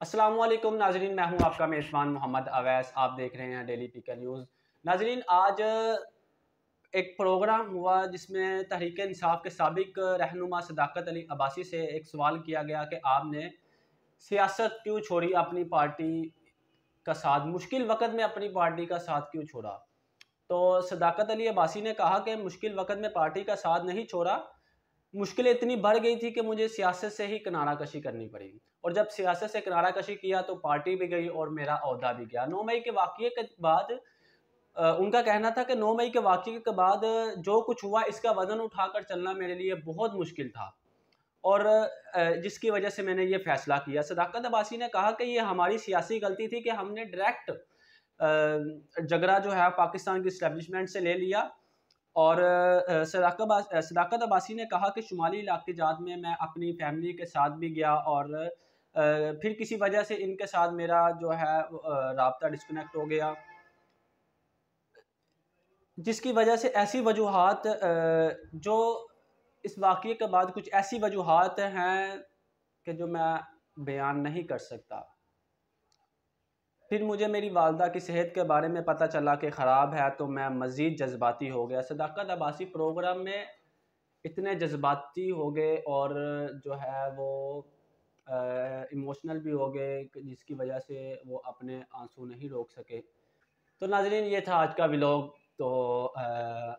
अस्सलाम वालेकुम नाजरीन, मैं हूं आपका मेज़बान मोहम्मद अवैस। आप देख रहे हैं डेली पीकर न्यूज़। नाजरीन, आज एक प्रोग्राम हुआ जिसमें तहरीक इंसाफ के साबिक रहनुमा सदाकत अली अब्बासी से एक सवाल किया गया कि आपने सियासत क्यों छोड़ी, अपनी पार्टी का साथ मुश्किल वक़्त में अपनी पार्टी का साथ क्यों छोड़ा। तो सदाकत अली अब्बासी ने कहा कि मुश्किल वक़्त में पार्टी का साथ नहीं छोड़ा, मुश्किलें इतनी बढ़ गई थी कि मुझे सियासत से ही किनारा कशी करनी पड़ी। और जब सियासत से किनारा कशी किया तो पार्टी भी गई और मेरा ओहदा भी गया। 9 मई के वाक़ये के बाद उनका कहना था कि 9 मई के वाक़ये के बाद जो कुछ हुआ इसका वज़न उठाकर चलना मेरे लिए बहुत मुश्किल था और जिसकी वजह से मैंने ये फ़ैसला किया। सदाकत अब्बासी ने कहा कि ये हमारी सियासी गलती थी कि हमने डायरेक्ट झगड़ा जो है पाकिस्तान की इस्टेब्लिशमेंट से ले लिया। और सदाकत अब्बासी ने कहा कि शुमाली इलाके जात में मैं अपनी फैमिली के साथ भी गया और फिर किसी वजह से इनके साथ मेरा जो है राब्ता डिस्कनेक्ट हो गया, जिसकी वजह से ऐसी वजूहात जो इस वाक़ये के बाद कुछ ऐसी वजूहात हैं कि जो मैं बयान नहीं कर सकता। फिर मुझे मेरी वालदा की सेहत के बारे में पता चला कि ख़राब है, तो मैं मज़ीद जज्बाती हो गया। सदाकत अब्बासी प्रोग्राम में इतने जज्बाती हो गए और जो है वो इमोशनल भी हो गए जिसकी वजह से वो अपने आंसू नहीं रोक सके। तो नाज़रीन, ये था आज का व्लॉग। तो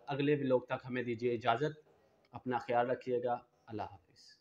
अगले व्लॉग तक हमें दीजिए इजाज़त। अपना ख्याल रखिएगा। अल्लाह हाफ़िज़।